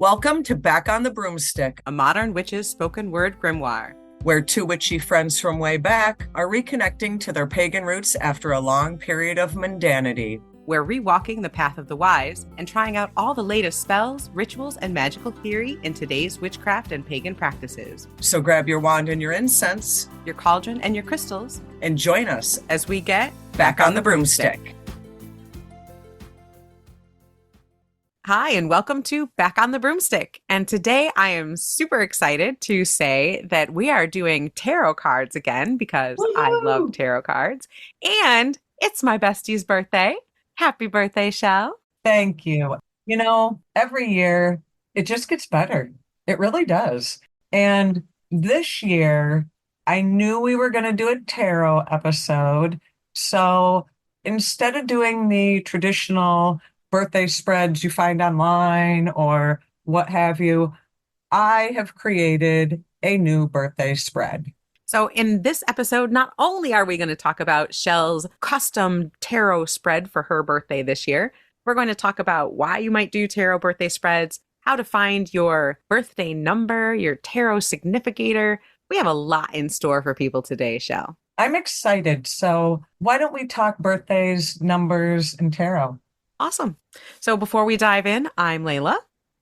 Welcome to Back on the Broomstick, a modern witch's spoken word grimoire, where two witchy friends from way back are reconnecting to their pagan roots after a long period of mundanity. We're rewalking the path of the wise and trying out all the latest spells, rituals, and magical theory in today's witchcraft and pagan practices. So grab your wand and your incense, your cauldron and your crystals, and join us as we get back on the broomstick. Hi, and welcome to Back on the Broomstick. And today I am super excited to say that we are doing tarot cards again because Woo-hoo! I love tarot cards. And it's my bestie's birthday. Happy birthday, Chelle. Thank you. You know, every year it just gets better. It really does. And this year, I knew we were going to do a tarot episode. So instead of doing the traditional birthday spreads you find online or what have you, I have created a new birthday spread. So in this episode, not only are we going to talk about Chelle's custom tarot spread for her birthday this year, we're going to talk about why you might do tarot birthday spreads, how to find your birthday number, your tarot significator. We have a lot in store for people today, Chelle. I'm excited. So why don't we talk birthdays, numbers, and tarot? Awesome. So before we dive in, I'm Laylla.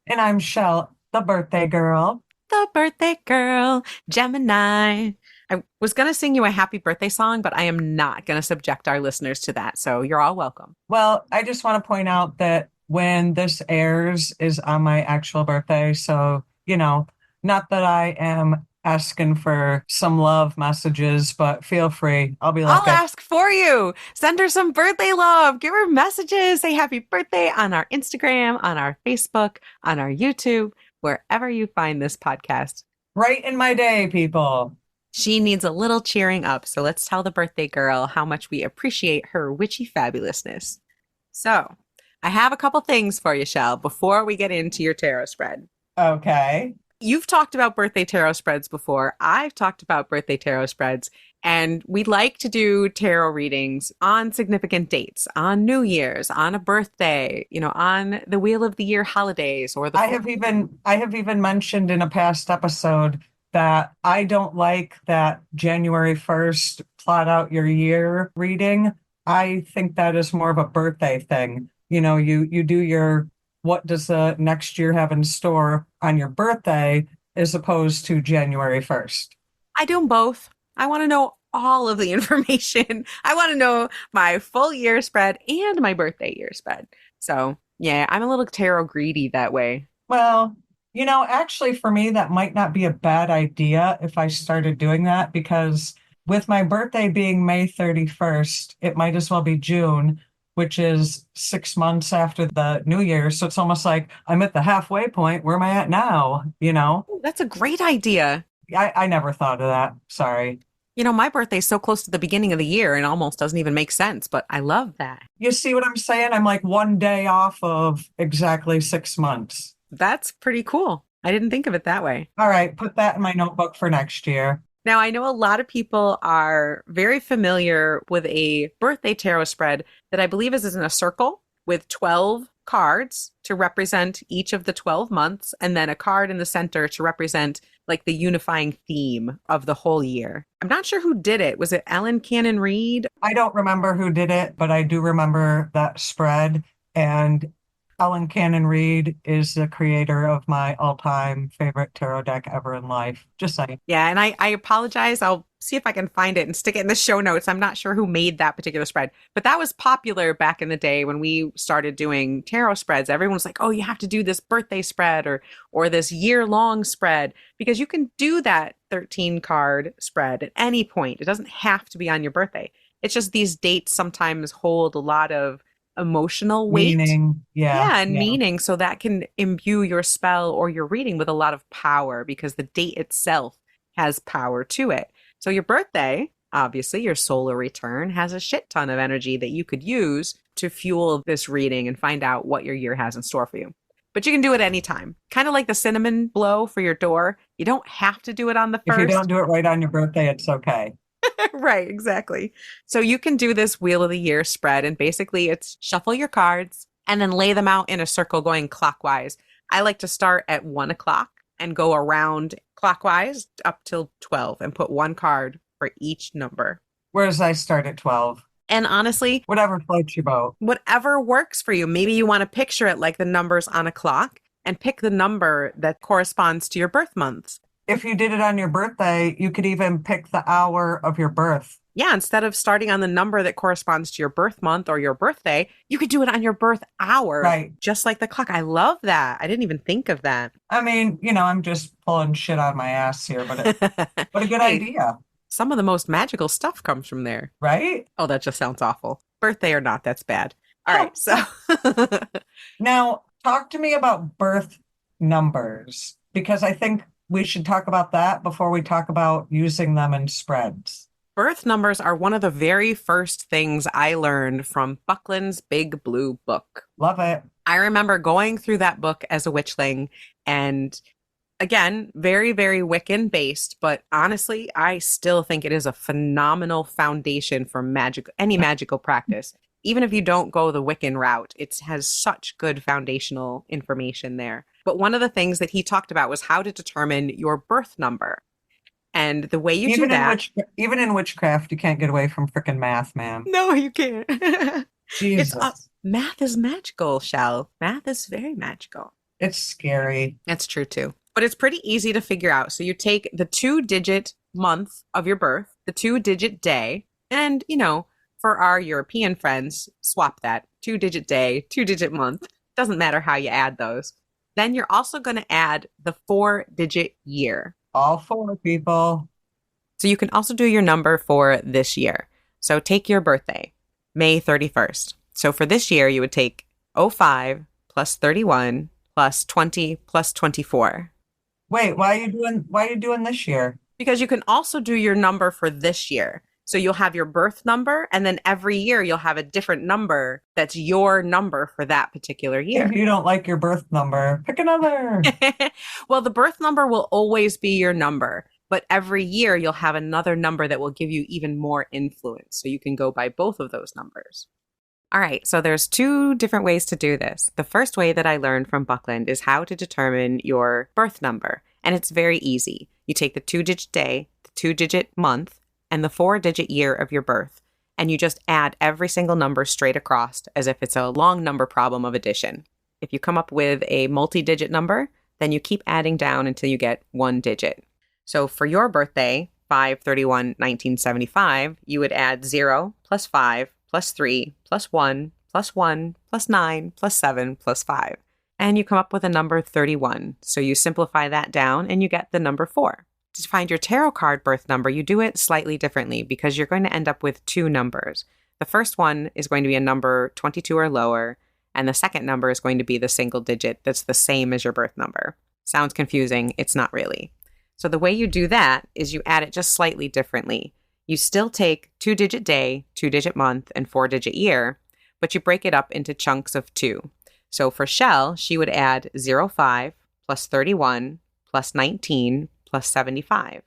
And I'm Chelle, the birthday girl. The birthday girl, Gemini. I was going to sing you a happy birthday song, but I am not going to subject our listeners to that. So you're all welcome. Well, I just want to point out that when this airs is on my actual birthday. So, you know, not that I am asking for some love messages, but feel free. I'll ask for you. Send her some birthday love. Give her messages. Say happy birthday on our Instagram, on our Facebook, on our YouTube, wherever you find this podcast. Right in my day, people. She needs a little cheering up. So let's tell the birthday girl how much we appreciate her witchy fabulousness. So I have a couple things for you, Chelle, before we get into your tarot spread. Okay. You've talked about birthday tarot spreads before. I've talked about birthday tarot spreads, and we like to do tarot readings on significant dates, on New Year's, on a birthday, on the Wheel of the Year holidays, or I have even mentioned in a past episode that I don't like that January 1st plot out your year reading. I think that is more of a birthday thing. You do your what does the next year have in store on your birthday as opposed to January 1st. I do them both. I want to know all of the information. I want to know my full year spread and my birthday year spread. So yeah, I'm a little tarot greedy that way. Well, actually for me, that might not be a bad idea if I started doing that, because with my birthday being May 31st, it might as well be June, which is 6 months after the New Year. So it's almost like I'm at the halfway point. Where am I at now? Ooh, that's a great idea. I never thought of that. Sorry. My birthday's so close to the beginning of the year and almost doesn't even make sense, but I love that. You see what I'm saying? I'm like one day off of exactly 6 months. That's pretty cool. I didn't think of it that way. All right. Put that in my notebook for next year. Now, I know a lot of people are very familiar with a birthday tarot spread that I believe is in a circle with 12 cards to represent each of the 12 months, and then a card in the center to represent like the unifying theme of the whole year. I'm not sure who did it. Was it Ellen Cannon Reed? I don't remember who did it, but I do remember that spread. And Ellen Cannon Reed is the creator of my all-time favorite tarot deck ever in life. Just saying. Yeah, and I apologize. I'll see if I can find it and stick it in the show notes. I'm not sure who made that particular spread, but that was popular back in the day when we started doing tarot spreads. Everyone was like, oh, you have to do this birthday spread or this year-long spread, because you can do that 13-card spread at any point. It doesn't have to be on your birthday. It's just these dates sometimes hold a lot of emotional weight. Meaning, meaning. So that can imbue your spell or your reading with a lot of power, because the date itself has power to it. So your birthday, obviously your solar return, has a shit ton of energy that you could use to fuel this reading and find out what your year has in store for you. But you can do it anytime. Kind of like the cinnamon blow for your door. You don't have to do it on the first. If you don't do it right on your birthday, it's okay. Right, exactly. So you can do this Wheel of the Year spread, and basically it's shuffle your cards and then lay them out in a circle going clockwise. I like to start at 1 o'clock and go around clockwise up till 12 and put one card for each number. Whereas I start at 12. And honestly, Whatever floats your boat. whatever works for you. Maybe you want to picture it like the numbers on a clock and pick the number that corresponds to your birth month. If you did it on your birthday, you could even pick the hour of your birth. Yeah, instead of starting on the number that corresponds to your birth month or your birthday, you could do it on your birth hour, Right. just like the clock. I love that. I didn't even think of that. I mean, I'm just pulling shit out of my ass here, but what a good Hey, idea, some of the most magical stuff comes from there. right? Oh, that just sounds awful. Birthday or not, that's bad. All right, so Now, talk to me about birth numbers, because I think we should talk about that before we talk about using them in spreads. birth numbers are one of the very first things I learned from Buckland's Big Blue Book. Love it. I remember going through that book as a witchling, and again, very, very Wiccan based, but honestly, I still think it is a phenomenal foundation for any magical practice. Even if you don't go the Wiccan route, it has such good foundational information there. But one of the things that he talked about was how to determine your birth number. And the way you do that. Even in witchcraft, you can't get away from freaking math, man. No, you can't. Jesus. Math is magical, Chelle. Math is very magical. It's scary. That's true too. But it's pretty easy to figure out. So you take the 2-digit month of your birth, the 2-digit day, and, for our European friends, swap that 2-digit day, 2-digit month. Doesn't matter how you add those. Then you're also going to add the 4-digit year. All 4 people. So you can also do your number for this year. So take your birthday, May 31st. So for this year, you would take 05 plus 31 plus 20 plus 24. Wait, why are you doing this year? Because you can also do your number for this year. So you'll have your birth number, and then every year you'll have a different number that's your number for that particular year. If you don't like your birth number, pick another. Well, the birth number will always be your number, but every year you'll have another number that will give you even more influence. So you can go by both of those numbers. All right, so there's 2 different ways to do this. The first way that I learned from Buckland is how to determine your birth number, and it's very easy. You take the 2-digit day, the 2-digit month, and the 4-digit year of your birth, and you just add every single number straight across as if it's a long number problem of addition. If you come up with a multi-digit number, then you keep adding down until you get 1 digit. So for your birthday, 5/31/1975, you would add 0 plus 5 plus 3 plus 1 plus 1 plus 9 plus 7 plus 5. And you come up with a number 31. So you simplify that down and you get the number 4. To find your tarot card birth number, you do it slightly differently because you're going to end up with 2 numbers. The first one is going to be a number 22 or lower, and the second number is going to be the single digit that's the same as your birth number. Sounds confusing. It's not really. So the way you do that is you add it just slightly differently. You still take 2-digit day, 2-digit month, and 4-digit year, but you break it up into chunks of 2. So for Chelle, she would add 05 plus 31 plus 19 plus 75.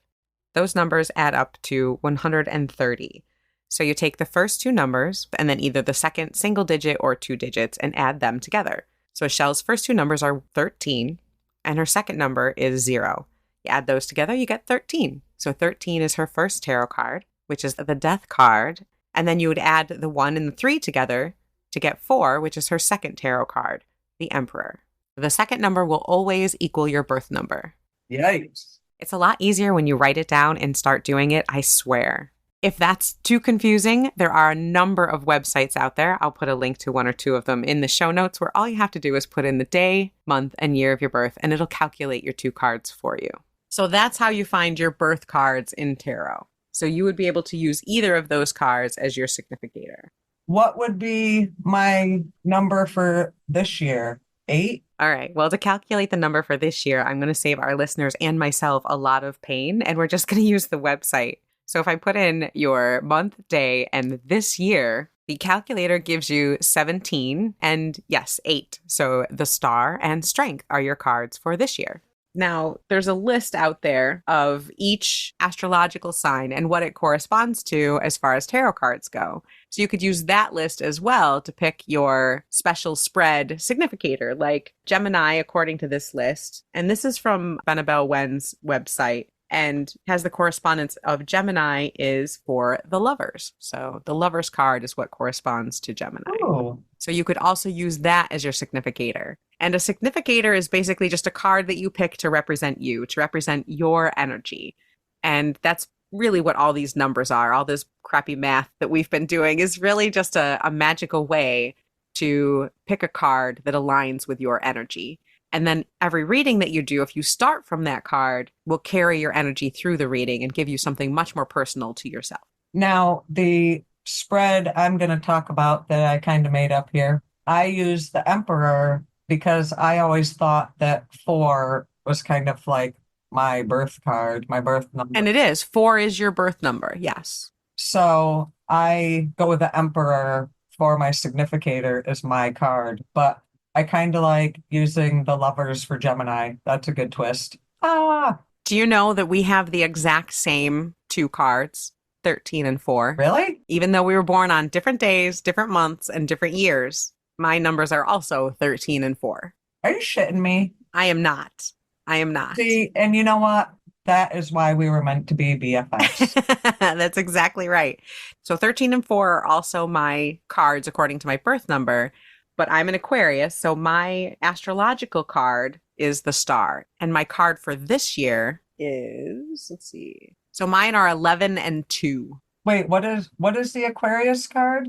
Those numbers add up to 130. So you take the first 2 numbers and then either the second single digit or 2 digits and add them together. So Chelle's first 2 numbers are 13 and her second number is 0. You add those together, you get 13. So 13 is her first tarot card, which is the Death card. And then you would add the 1 and the 3 together to get 4, which is her second tarot card, the Emperor. The second number will always equal your birth number. Yikes. It's a lot easier when you write it down and start doing it, I swear. If that's too confusing, there are a number of websites out there. I'll put a link to 1 or 2 of them in the show notes where all you have to do is put in the day, month, and year of your birth, and it'll calculate your 2 cards for you. So that's how you find your birth cards in tarot. So you would be able to use either of those cards as your significator. What would be my number for this year? 8? All right. Well, to calculate the number for this year, I'm going to save our listeners and myself a lot of pain, and we're just going to use the website. So if I put in your month, day, and this year, the calculator gives you 17 and yes, 8. So the star and strength are your cards for this year. Now, there's a list out there of each astrological sign and what it corresponds to as far as tarot cards go. So you could use that list as well to pick your special spread significator, like Gemini, according to this list. And this is from Benabel Wen's website and has the correspondence of Gemini is for the lovers. So the lovers card is what corresponds to Gemini. Oh, So you could also use that as your significator. And a significator is basically just a card that you pick to represent you, to represent your energy. And that's really what all these numbers are. All this crappy math that we've been doing is really just a magical way to pick a card that aligns with your energy. And then every reading that you do, if you start from that card, will carry your energy through the reading and give you something much more personal to yourself. now the spread I'm going to talk about that I kind of made up here. I use the Emperor because I always thought that 4 was kind of like my birth card, my birth number. And it is. 4 is your birth number. Yes. So I go with the Emperor for my significator as my card, but I kind of like using the Lovers for Gemini. That's a good twist. Ah, Do you know that we have the exact same 2 cards, 13 and 4? really? Even though we were born on different days, different months, and different years, my numbers are also 13 and 4. Are you shitting me? I am not. I am not. See, and you know what? That is why we were meant to be BFFs. That's exactly right. So 13 and 4 are also my cards according to my birth number, but I'm an Aquarius, so my astrological card is the star. And my card for this year is, let's see. So mine are 11 and 2. Wait, what is the Aquarius card?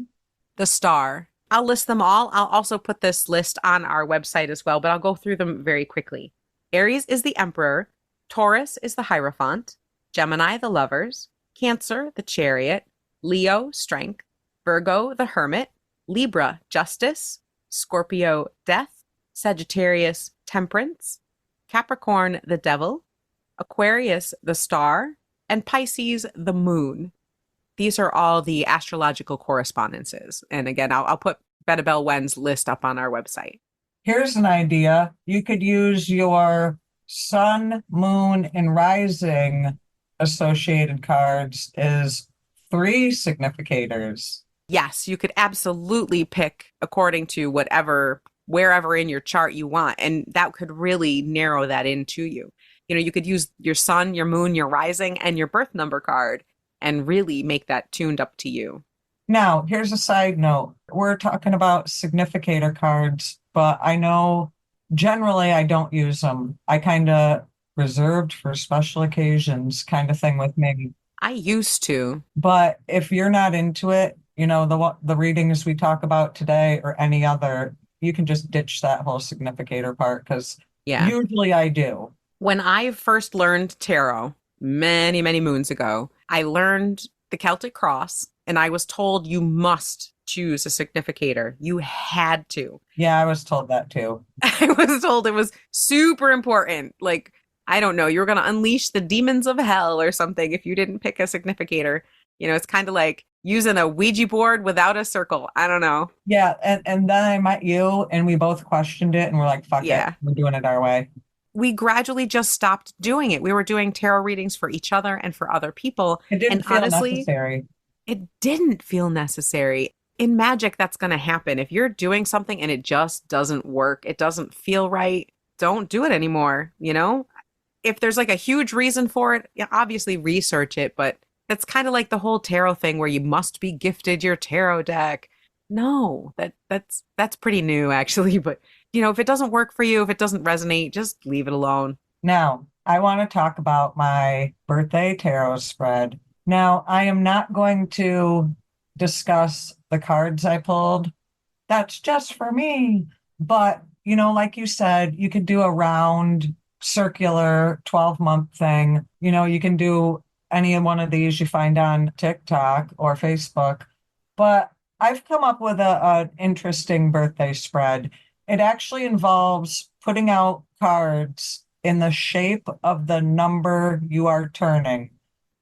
The star. I'll list them all. I'll also put this list on our website as well, but I'll go through them very quickly. Aries is the Emperor. Taurus is the Hierophant. Gemini, the Lovers. Cancer, the Chariot. Leo, Strength. Virgo, the Hermit. Libra, Justice. Scorpio, Death. Sagittarius, Temperance. Capricorn, the Devil. Aquarius, the Star. And Pisces, the Moon. These are all the astrological correspondences. And again, I'll put Benabel Wen's list up on our website. Here's an idea. You could use your sun, moon, and rising associated cards as 3 significators. Yes, you could absolutely pick according to wherever in your chart you want. And that could really narrow that into you. You could use your sun, your moon, your rising, and your birth number card and really make that tuned up to you. Now, here's a side note. We're talking about significator cards, but I know generally I don't use them. I kind of reserved for special occasions kind of thing with me. I used to. But if you're not into it, the readings we talk about today or any other, you can just ditch that whole significator part because Yeah. usually I do. When I first learned tarot many, many moons ago, I learned the Celtic Cross and I was told you must choose a significator. You had to. Yeah, I was told that too. I was told it was super important. Like, I don't know, you were going to unleash the demons of hell or something if you didn't pick a significator. It's kind of like using a Ouija board without a circle. I don't know. Yeah, and then I met you and we both questioned it and we're like, fuck Yeah. it, we're doing it our way. We gradually just stopped doing it. We were doing tarot readings for each other and for other people. It didn't And feel honestly, necessary. it didn't feel necessary. In magic, that's going to happen. If you're doing something and it just doesn't work, it doesn't feel right, don't do it anymore. If there's like a huge reason for it, obviously research it, but that's kind of like the whole tarot thing where you must be gifted your tarot deck. No, that's pretty new actually, but if it doesn't work for you, if it doesn't resonate, just leave it alone. Now, I want to talk about my birthday tarot spread. Now, I am not going to discuss the cards I pulled. That's just for me. But, like you said, you could do a round, circular 12-month thing. You can do any one of these you find on TikTok or Facebook. But I've come up with an interesting birthday spread. It actually involves putting out cards in the shape of the number you are turning.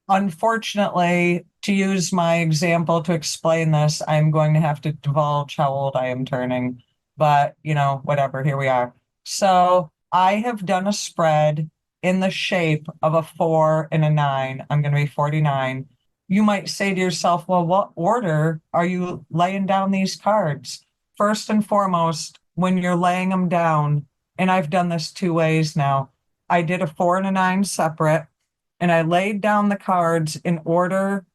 Unfortunately, to use my example to explain this, I'm going to have to divulge how old I am turning. But, whatever, here we are. So I have done a spread in the shape of a 4 and a 9. I'm going to be 49. You might say to yourself, well, what order are you laying down these cards? First and foremost, when you're laying them down, and I've done this two ways now, I did a 4 and a 9 separate, and I laid down the cards in order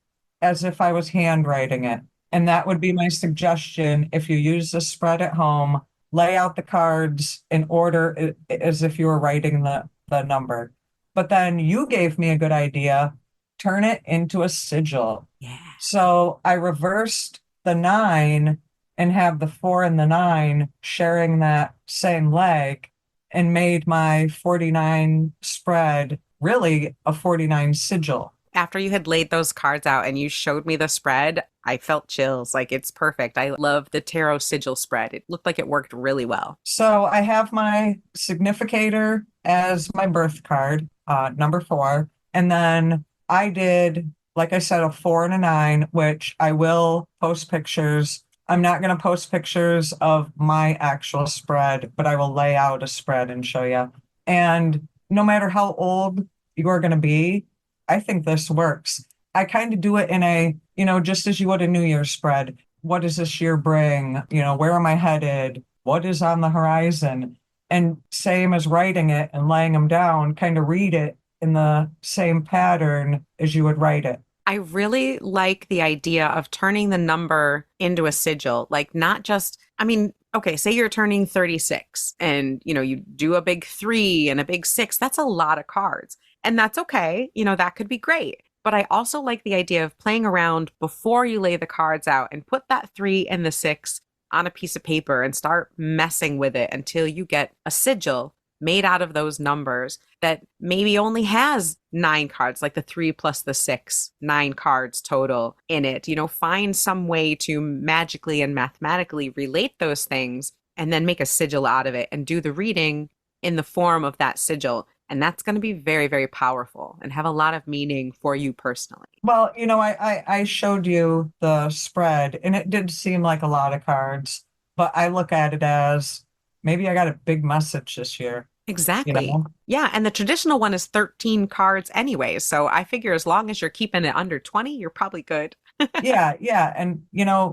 as if I was handwriting it. And that would be my suggestion if you use the spread at home, lay out the cards in order as if you were writing the number. But then you gave me a good idea, turn it into a sigil. Yeah. So I reversed the 9 and have the 4 and the 9 sharing that same leg and made my 49 spread really a 49 sigil. After you had laid those cards out and you showed me the spread, I felt chills. Like, it's perfect. I love the tarot sigil spread. It looked like it worked really well. So I have my significator as my birth card, number 4. And then I did, like I said, a 4 and a 9, which I will post pictures. I'm not going to post pictures of my actual spread, but I will lay out a spread and show you. And no matter how old you are going to be, I think this works. I kind of do it in a, just as you would a New Year's spread. What does this year bring? Where am I headed? What is on the horizon? And same as writing it and laying them down, kind of read it in the same pattern as you would write it. I really like the idea of turning the number into a sigil. Like, not just, I mean, okay, say you're turning 36 and, you do a big 3 and a big 6. That's a lot of cards. And that's okay. That could be great. But I also like the idea of playing around before you lay the cards out and put that 3 and the 6 on a piece of paper and start messing with it until you get a sigil made out of those numbers that maybe only has 9 cards, like the 3 plus the 6, 9 cards total in it. Find some way to magically and mathematically relate those things and then make a sigil out of it and do the reading in the form of that sigil. And that's going to be very, very powerful and have a lot of meaning for you personally. Well, I showed you the spread and it did seem like a lot of cards, but I look at it as maybe I got a big message this year. Exactly. Yeah. And the traditional one is 13 cards anyway. So I figure as long as you're keeping it under 20, you're probably good. Yeah, yeah. And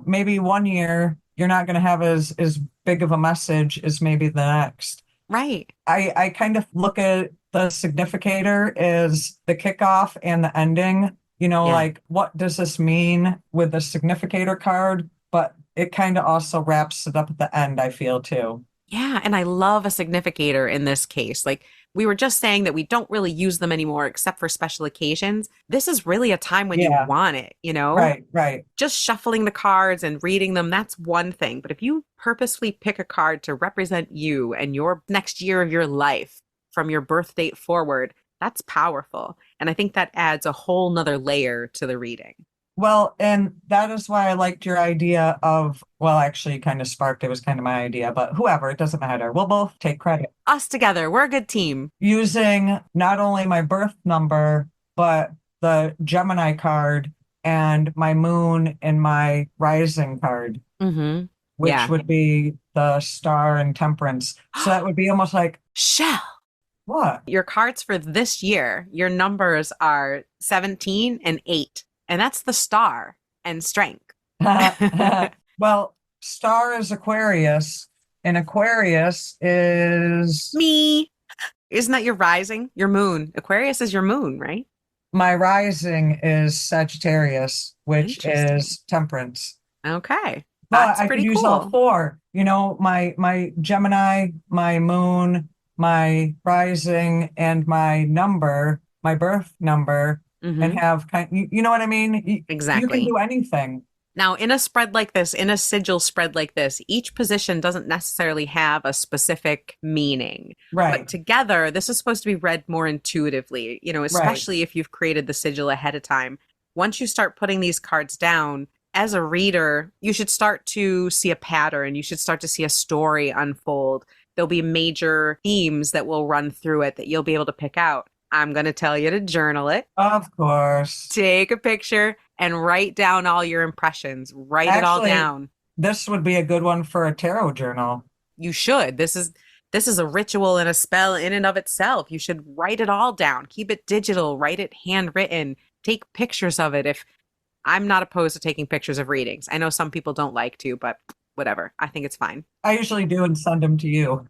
maybe one year you're not going to have as big of a message as maybe the next. Right. I kind of look at the significator as the kickoff and the ending. Yeah. Like what does this mean with the significator card? But it kind of also wraps it up at the end, I feel too. Yeah. And I love a significator in this case. Like, we were just saying that we don't really use them anymore except for special occasions. This is really a time when you Yeah. want it, Right, right. Just shuffling the cards and reading them, that's one thing. But if you purposefully pick a card to represent you and your next year of your life from your birth date forward, that's powerful. And I think that adds a whole nother layer to the reading. Well, and that is why I liked your idea of, well, actually kind of sparked, it was kind of my idea, but whoever, it doesn't matter. We'll both take credit. Us together, we're a good team. Using not only my birth number, but the Gemini card and my moon and my rising card, Mm-hmm. which Yeah. would be the star and temperance. So that would be almost like, Chelle, what? your cards for this year, your numbers are 17 and 8. And that's the star and strength. Well, star is Aquarius, and Aquarius is Me. Isn't that your rising? Your moon. Aquarius is your moon, right? my rising is Sagittarius, which Interesting. is temperance. Okay. But That's I could pretty use all cool. 4. My Gemini, my moon, my rising, and my number, my birth number, and Mm-hmm. have you know what I mean? You can Exactly. do anything. Now, in a spread like this, in a sigil spread like this, each position doesn't necessarily have a specific meaning. But Right, together, this is supposed to be read more intuitively, right. especially if you've created the sigil ahead of time. Once you start putting these cards down, as a reader, you should start to see a pattern. You should start to see a story unfold. There'll be major themes that will run through it that you'll be able to pick out. I'm going to tell you to journal it, Of course. take a picture, and write down all your impressions. Write it all Actually, down. this would be a good one for a tarot journal. You should. This is This is a ritual and a spell in and of itself. You should write it all down. Keep it digital, write it handwritten, take pictures of it. If I'm not opposed to taking pictures of readings. I know some people don't like to, but whatever. I think it's fine. I usually do and send them to you.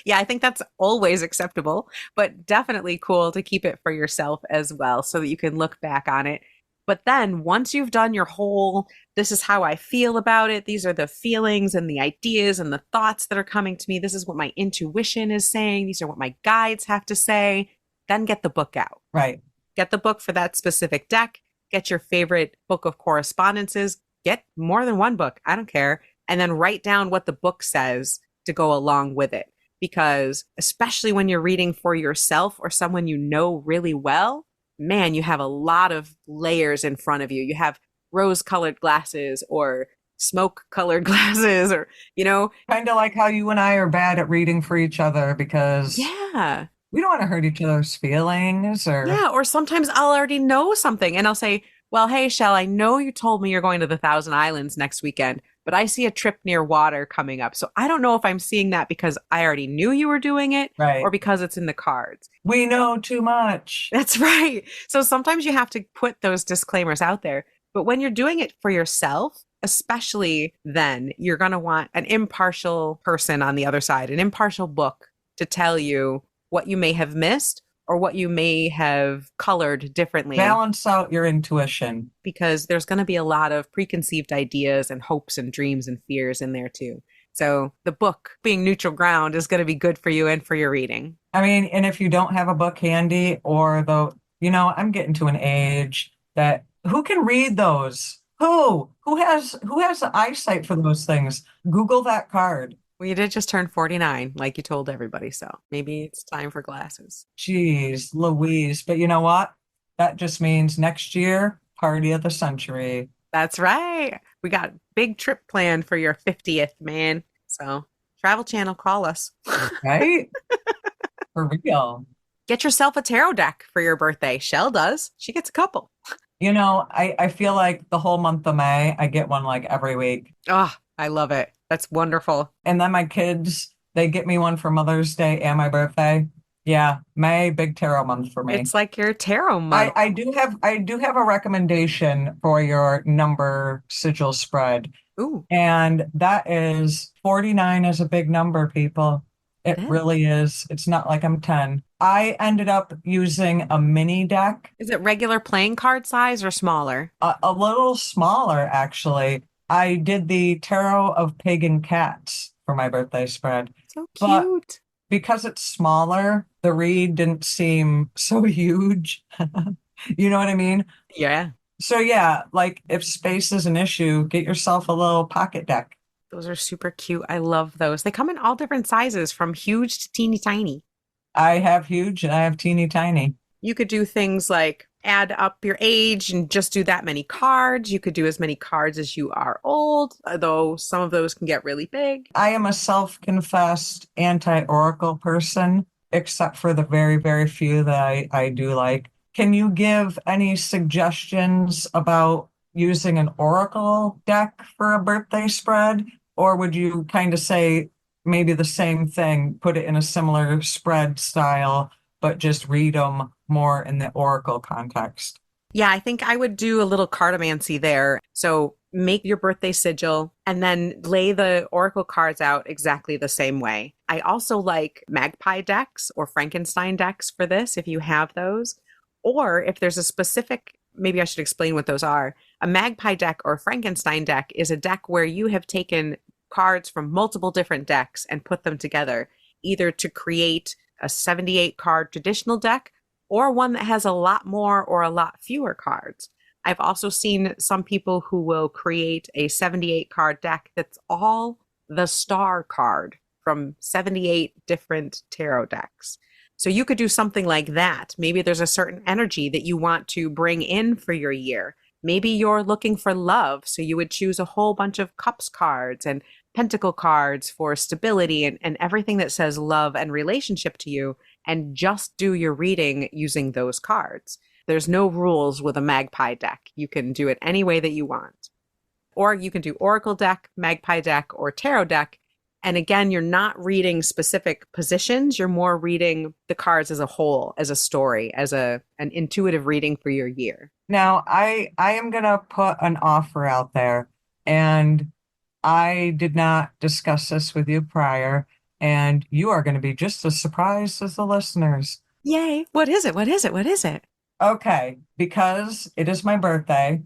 Yeah, I think that's always acceptable, but definitely cool to keep it for yourself as well so that you can look back on it. But then once you've done your whole, this is how I feel about it, these are the feelings and the ideas and the thoughts that are coming to me, this is what my intuition is saying, these are what my guides have to say, then get the book out. Right. Get the book for that specific deck, get your favorite book of correspondences, get more than one book, I don't care, and then write down what the book says to go along with it. Because especially when you're reading for yourself or someone you know really well, man, you have a lot of layers in front of you. You have rose colored glasses or smoke colored glasses, or, you know, Kind of like how you and I are bad at reading for each other because yeah. we don't want to hurt each other's feelings or Yeah, or sometimes I'll already know something and I'll say, well, hey, Shell, I know you told me you're going to the Thousand Islands next weekend, but I see a trip near water coming up. So I don't know if I'm seeing that because I already knew you were doing it or right. because it's in the cards. We know too much. That's right. So sometimes you have to put those disclaimers out there. But when you're doing it for yourself, especially then, you're going to want an impartial person on the other side, an impartial book to tell you what you may have missed or what you may have colored differently, Balance out your intuition. because there's going to be a lot of preconceived ideas and hopes and dreams and fears in there too. So the book being neutral ground is going to be good for you and for your reading. I mean, and if you don't have a book handy or I'm getting to an age that who can read those? Who has the eyesight for those things? Google that card. Well, you did just turn 49, like you told everybody. So maybe it's time for glasses. Jeez, Louise. But you know what? That just means next year, party of the century. That's right. We got a big trip planned for your 50th, man. So Travel Channel, call us. Right? For real. Get yourself a tarot deck for your birthday. Shell does. She gets a couple. I feel like the whole month of May, I get one like every week. Oh, I love it. That's wonderful. And then my kids, they get me one for Mother's Day and my birthday. Yeah, May, big tarot month for me. It's like your tarot I, month. I do have a recommendation for your number sigil spread. Ooh, And that is 49 is a big number, people. it It is. really is. It's not like I'm 10. I ended up using a mini deck, Is it regular playing card size or smaller? a little smaller, actually. I did the Tarot of Pagan Cats for my birthday spread, So but cute. because it's smaller, the read didn't seem so huge. You know what I mean? Yeah, So yeah, like if space is an issue, get yourself a little pocket deck. those are super cute. I love those. They come in all different sizes from huge to teeny tiny. I have huge and I have teeny tiny. You could do things like add up your age and just do that many cards. You could do as many cards as you are old, though some of those can get really big. I am a self-confessed anti-oracle person, except for the very, very few that I do like. Can you give any suggestions about using an oracle deck for a birthday spread? Or would you kind of say maybe the same thing, put it in a similar spread style, but just read them more in the oracle context? Yeah, I think I would do a little cartomancy there. So make your birthday sigil and then lay the oracle cards out exactly the same way. I also like magpie decks or Frankenstein decks for this, if you have those. Or if there's a specific, maybe I should explain what those are. A magpie deck or Frankenstein deck is a deck where you have taken cards from multiple different decks and put them together, either to create a 78 card traditional deck or one that has a lot more or a lot fewer cards. I've also seen some people who will create a 78 card deck that's all the star card from 78 different tarot decks. So you could do something like that. Maybe there's a certain energy that you want to bring in for your year. Maybe you're looking for love, so you would choose a whole bunch of cups cards and pentacle cards for stability and everything that says love and relationship to you, and just do your reading using those cards. There's no rules with a magpie deck. You can do it any way that you want. Or you can do oracle deck, magpie deck, or tarot deck, And again, you're not reading specific positions. You're more reading the cards as a whole, as a story, as an intuitive reading for your year. Now, I am gonna put an offer out there, and I did not discuss this with you prior, and you are going to be just as surprised as the listeners. Yay. What is it? What is it? What is it? Okay, because it is my birthday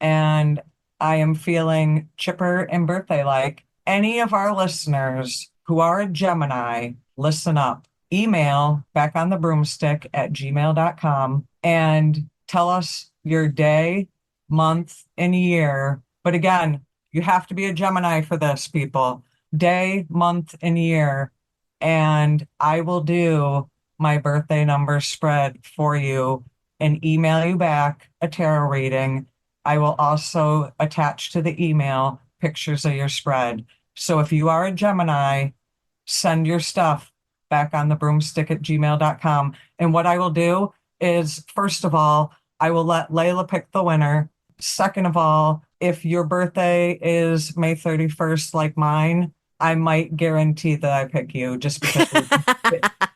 and I am feeling chipper and birthday-like. Any of our listeners who are a Gemini, listen up. Email back on the broomstick at gmail.com and tell us your day, month, and year. But again, you have to be a Gemini for this, people. Day, month, and year. And I will do my birthday number spread for you and email you back a tarot reading. I will also attach to the email pictures of your spread. So if you are a Gemini, send your stuff back on the broomstick at gmail.com. And what I will do is, first of all, I will let Layla pick the winner. Second of all, if your birthday is May 31st, like mine, I might guarantee that I pick you just because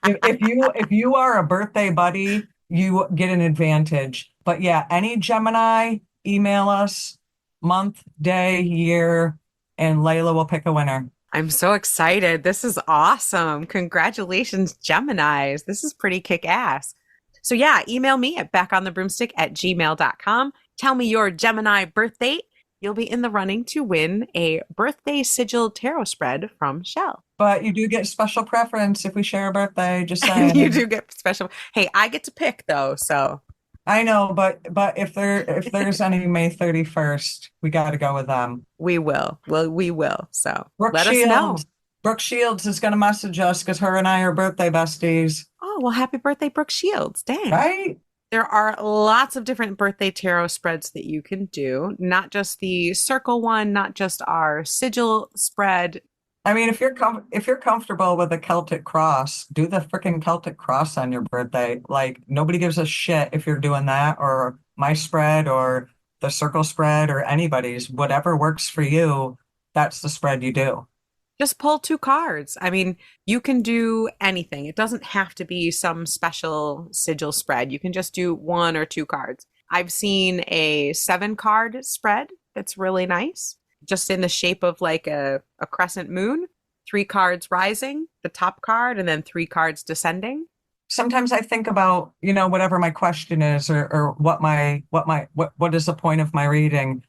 if you are a birthday buddy, you get an advantage. But yeah, any Gemini, email us month, day, year, and Layla will pick a winner. I'm so excited. This is awesome. Congratulations, Geminis. This is pretty kick ass. So yeah, email me at backonthebroomstick@gmail.com. Tell me your Gemini birth date. You'll be in the running to win a birthday sigil tarot spread from Chelle. But you do get special preference if we share a birthday, just You saying. do get special. Hey, I get to pick though, so I know, but if there's any May 31st, we got to go with them. we will. Well, we will. So Brooke let us Shields. know. Brooke Shields is going to message us because her and I are birthday besties, Oh, well, happy birthday, Brooke Shields. Dang. right? There are lots of different birthday tarot spreads that you can do, not just the circle one, not just our sigil spread. I mean, if you're comfortable with a Celtic cross, do the freaking Celtic cross on your birthday. Like nobody gives a shit if you're doing that or my spread or the circle spread or anybody's. Whatever works for you, that's the spread you do. Just pull two cards. I mean, you can do anything. It doesn't have to be some special sigil spread. You can just do one or two cards. I've seen a 7 card spread that's really nice, just in the shape of like a crescent moon, 3 cards rising, the top card, and then 3 cards descending. Sometimes I think about, whatever my question is or what is the point of my reading.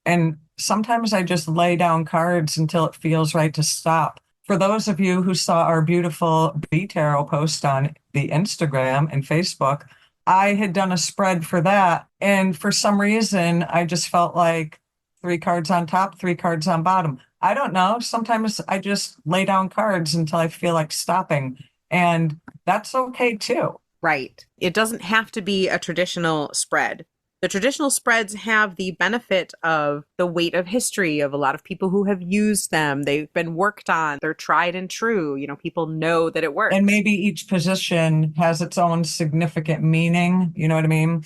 And sometimes I just lay down cards until it feels right to stop. For those of you who saw our beautiful B Tarot post on the Instagram and Facebook, I had done a spread for that. And for some reason, I just felt like 3 cards on top, 3 cards on bottom. I don't know. Sometimes I just lay down cards until I feel like stopping. And that's okay too. Right. It doesn't have to be a traditional spread. The traditional spreads have the benefit of the weight of history of a lot of people who have used them. They've been worked on. They're tried and true. People know that it works. And maybe each position has its own significant meaning. You know what I mean?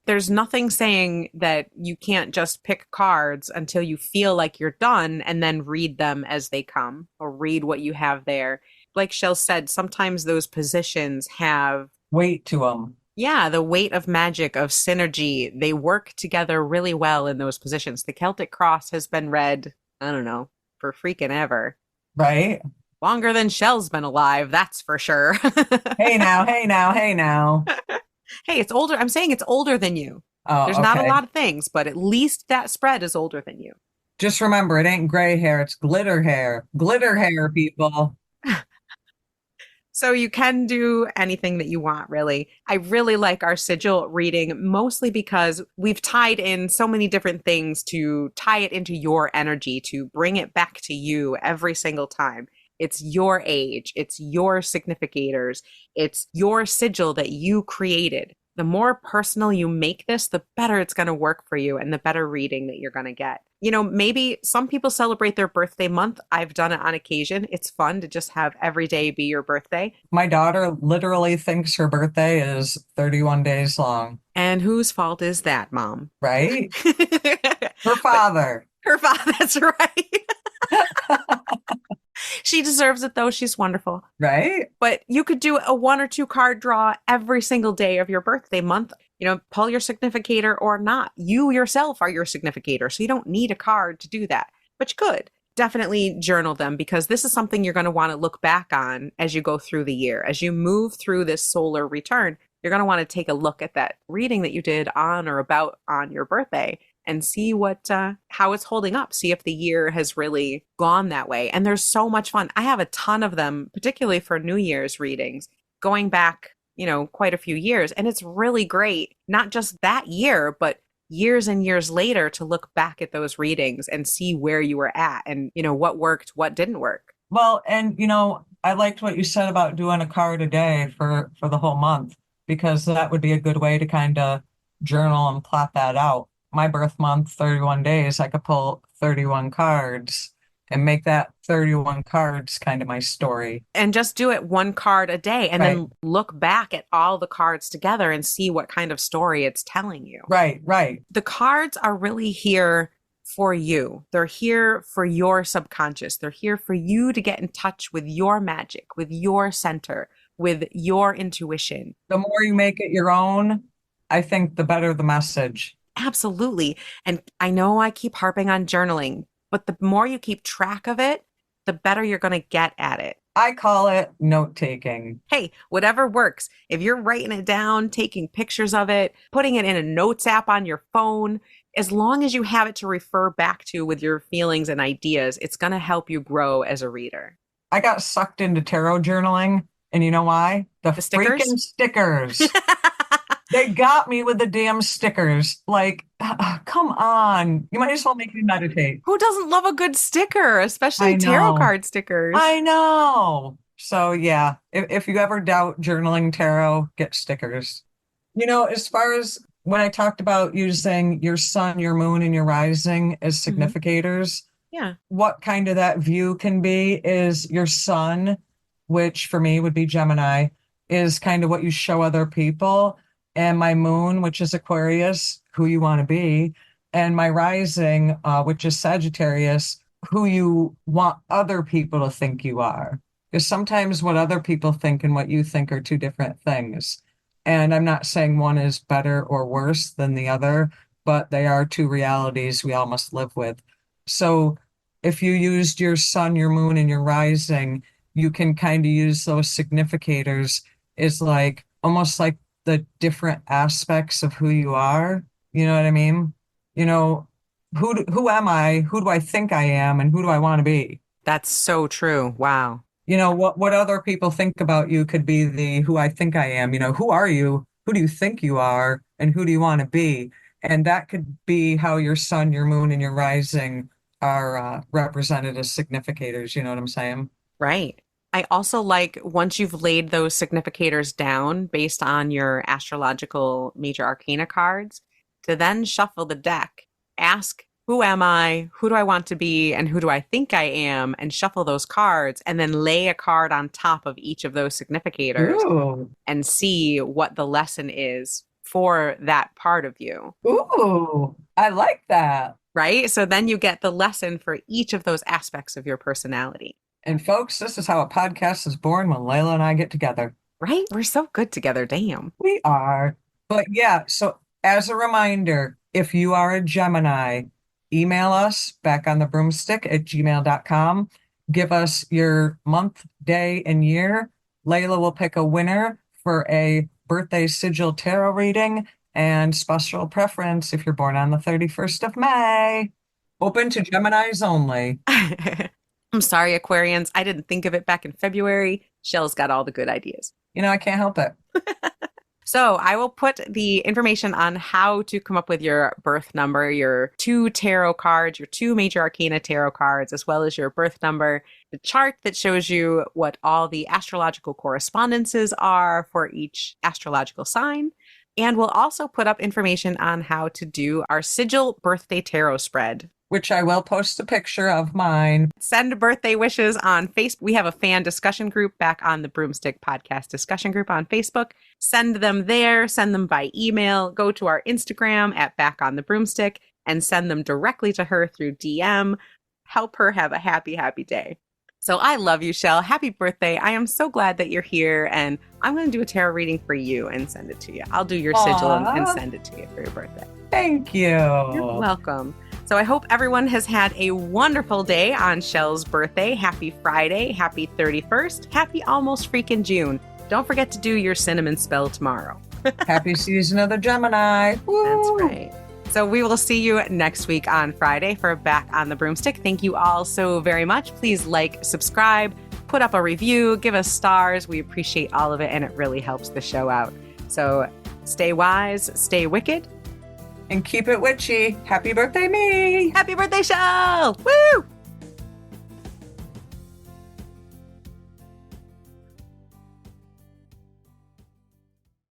There's nothing saying that you can't just pick cards until you feel like you're done and then read them as they come or read what you have there. Like Chelle said, sometimes those positions have Weight to them. yeah, the weight of magic, of synergy. They work together really well in those positions. The Celtic cross has been read, I don't know, for freaking ever. Right? Longer than Chelle's been alive, that's for sure. Hey now, hey now, hey now. Hey, it's older. I'm saying it's older than you. Oh, There's not a okay. lot of things, but at least that spread is older than you. Just remember, it ain't gray hair, it's glitter hair. Glitter hair, people. So you can do anything that you want, really. I really like our sigil reading, mostly because we've tied in so many different things to tie it into your energy, to bring it back to you every single time. It's your age, it's your significators, it's your sigil that you created. The more personal you make this, the better it's going to work for you and the better reading that you're going to get. Maybe some people celebrate their birthday month. I've done it on occasion. It's fun to just have every day be your birthday. My daughter literally thinks her birthday is 31 days long. And whose fault is that, Mom? Right? Her But father. her father, that's right. She deserves it though. She's wonderful. Right? But you could do a 1 or 2 card draw every single day of your birthday month. Pull your significator or not. You yourself are your significator, so you don't need a card to do that. But you could definitely journal them, because this is something you're going to want to look back on as you go through the year. As you move through this solar return, you're going to want to take a look at that reading that you did on or about on your birthday and see how it's holding up. See if the year has really gone that way. And there's so much fun. I have a ton of them, particularly for New Year's readings, going back, quite a few years. And it's really great, not just that year, but years and years later, to look back at those readings and see where you were at and, what worked, what didn't work. Well, and I liked what you said about doing a card a day for the whole month, because that would be a good way to kind of journal and plot that out. My birth month, 31 days, I could pull 31 cards and make that 31 cards kind of my story. And just do it 1 card a day and Right. then look back at all the cards together and see what kind of story it's telling you. Right, right. The cards are really here for you. They're here for your subconscious. They're here for you to get in touch with your magic, with your center, with your intuition. The more you make it your own, I think the better the message. Absolutely. And I know I keep harping on journaling, but the more you keep track of it, the better you're going to get at it. I call it note taking. Hey, whatever works. If you're writing it down, taking pictures of it, putting it in a notes app on your phone, as long as you have it to refer back to with your feelings and ideas, it's going to help you grow as a reader. I got sucked into tarot journaling, and you know why? The stickers? Freaking stickers. They got me with the damn stickers. Like, come on. You might as well make me meditate. Who doesn't love a good sticker, especially I tarot know. card stickers? I know. So yeah, if you ever doubt journaling tarot, get stickers. As far as when I talked about using your sun, your moon, and your rising as significators, Yeah. what kind of that view can be is your sun, which for me would be Gemini, is kind of what you show other people. And my moon, which is Aquarius, who you want to be. And my rising, which is Sagittarius, who you want other people to think you are. Because sometimes what other people think and what you think are two different things. And I'm not saying one is better or worse than the other, but they are two realities we all must live with. So if you used your sun, your moon, and your rising, you can kind of use those significators as like almost like the different aspects of who you are. You know what I mean? Who am I? Who do I think I am? And who do I want to be? That's so true. Wow. What other people think about you could be the who I think I am. Who are you? Who do you think you are? And who do you want to be? And that could be how your sun, your moon, and your rising are represented as significators. You know what I'm saying? Right. I also like, once you've laid those significators down based on your astrological major arcana cards, to then shuffle the deck. Ask, who am I? Who do I want to be? And who do I think I am? And shuffle those cards and then lay a card on top of each of those significators. Ooh. And see what the lesson is for that part of you. Ooh, I like that. Right? So then you get the lesson for each of those aspects of your personality. And folks, this is how a podcast is born when Layla and I get together. Right? We're so good together. Damn. We are. But yeah, so as a reminder, if you are a Gemini, email us back on the broomstick at gmail.com. Give us your month, day, and year. Layla will pick a winner for a birthday sigil tarot reading and special preference if you're born on the 31st of May. Open to Geminis only. I'm sorry, Aquarians. I didn't think of it back in February. Chelle's got all the good ideas. I can't help it. So I will put the information on how to come up with your birth number, your 2 tarot cards, your 2 major arcana tarot cards, as well as your birth number, the chart that shows you what all the astrological correspondences are for each astrological sign. And we'll also put up information on how to do our Sigil birthday tarot spread, which I will post a picture of mine. Send birthday wishes on Facebook. We have a fan discussion group back on the Broomstick podcast discussion group on Facebook. Send them there, send them by email, go to our Instagram at Back on the Broomstick and send them directly to her through DM. Help her have a happy, happy day. So I love you, Chelle. Happy birthday. I am so glad that you're here. And I'm going to do a tarot reading for you and send it to you. I'll do your sigil and Aw, send it to you for your birthday. thank You're you. welcome. So I hope everyone has had a wonderful day on Chelle's birthday. Happy Friday. Happy 31st. Happy almost freaking June. Don't forget to do your cinnamon spell tomorrow. Happy season of the Gemini. Woo! That's right. So we will see you next week on Friday for Back on the Broomstick. Thank you all so very much. Please like, subscribe, put up a review, give us stars. We appreciate all of it, and it really helps the show out. So stay wise, stay wicked. And keep it witchy. Happy birthday, me. Happy birthday, Chelle! Woo!